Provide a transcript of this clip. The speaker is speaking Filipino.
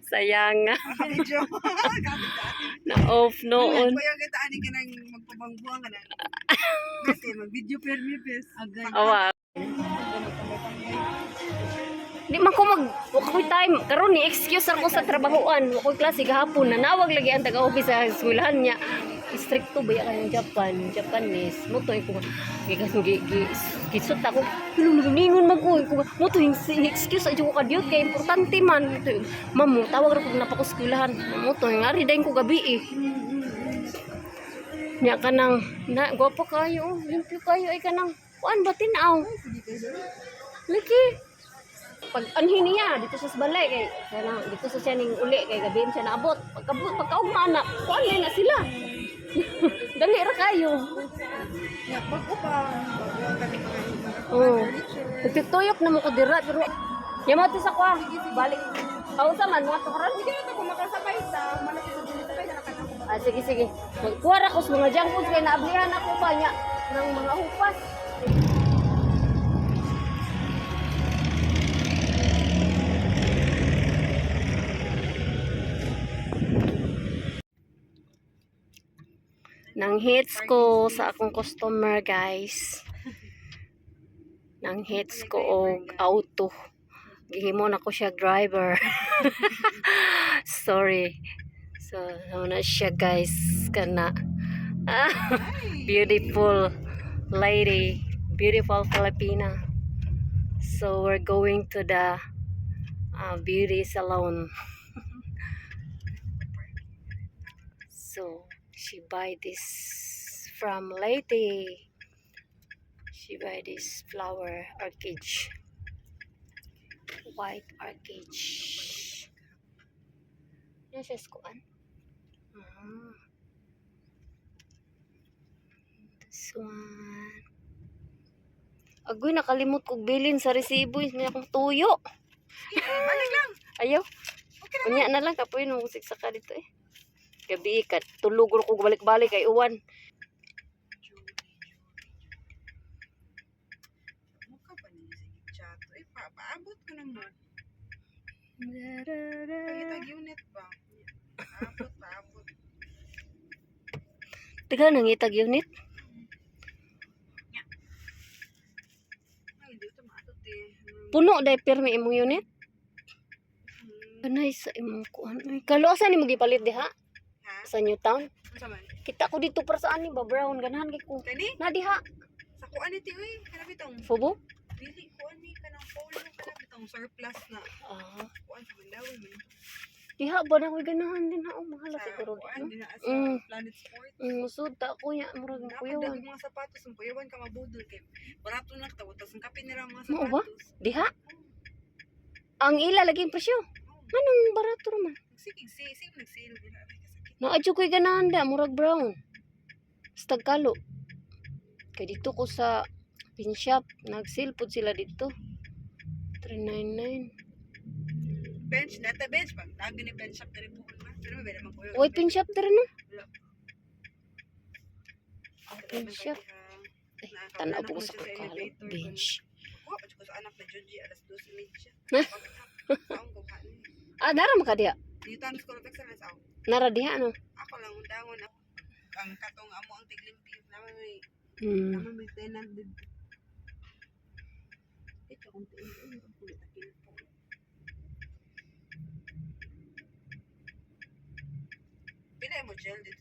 Sayang nga. Medyo. Kapit-dati. Na-off noon. Kuya kita ani ka nang magpabangbuang ka na. Kasi mag-video permi bes. Agad. Awa. Di man ko wakoy time karon ni excuse ako sa trabahoan wakoy klase gahapon nanawag lagi ang taga-office sa eskwelahan niya stricto ba kayong Japanese mo to ko gigas gisut ako ningon mag-uy ko mo to excuse ajo ko kadiyot kay importante man mamo tawag ra ko na pa ko eskwelahan mo to ngari dayon ko gabi nya kanang na gwapo kayo limpyo kayo ay kanang kuan ba tinaw laki pag anhin niya dito sa balay kay kana dito sa siya ning uli kay gabi siya naabot pagkaugma na kuan na sila dali ra kayo Ya, bago pa. oh tutuyok na mo ko dira pero yamot sa kwa balik sa man mo to karon Hindi na ako makasabay sa malapit sa sabay na nakakita. sige magkuwara ko sa mga junk foods kay naablihan ako ba nya ng mga hupas nang hits ko sa akong customer guys nang hits ko og auto gihimo na ko siya driver sorry so na siya guys kana beautiful lady beautiful Filipina so we're going to the beauty salon so she buy this from Lady. She buy this flower orchid. White orchid. Yan siya skuan. This one. Agoy, nakalimot kong bilin sa resibo. May akong tuyo. Balik lang. Ayaw. Kunya na lang. Kapoy nung musik sa ka dito eh. Gabi ka, tulog ko balik-balik kay uwan. Mukha pa niya sa chat. Ay, paabot ko naman. Pagitag unit ba? Paabot. Tiga nangitag unit. Ay, dito maatot eh. Puno dai permi imong unit. Kanay sa imong kuan. Kalo asa nimo gipalit diha? Ha? Sa Newtown. Unsa man? Kita ko dito para saan ni ba brown ganahan kay ko. Kani? Na diha. Sa kuan iti uy, kana bitong. Fubo? Dili kuan ni kanang polo kana bitong surplus na. Kuan sa Mandawi man. Diha ba na koy ganahan din ha mahal Sa siguro. kuan din sa Planet Sport. Musud ta ko nya murag Napadag kuyawan. mga sapatos, ang kuyawan ka mabudol kay barato na tawag tas ang kape nila mga Mao ba? sapatos. Diha. Ang ila laging presyo. Manong barato raman. Sige, nag-sale din na kasakit. Naadyo ko'y ganahan da, murag brown. Stag kalo. Kaya dito ko sa pin shop, nag-sale po sila dito. 399. Bench, nata bench pa. Lagi ni bench shop diri po ba? Pero may naman kuya. Uy, pin shop din no? Wala. Pin shop. Ay, tanaw po ko sa kakalo. Bench. Ko, pa ko sa anak na Joji alas 12:30. Saong ko ka ni. Nara mo ka diha? Dito ang school of excellence ako. Nara diha, no? Ako lang undangon ako. Ang katong amo ang tiglimpi. Hmm. Naman may tenant dito. Ito kung tingin ang kulit akin po. Pinay mo gel dito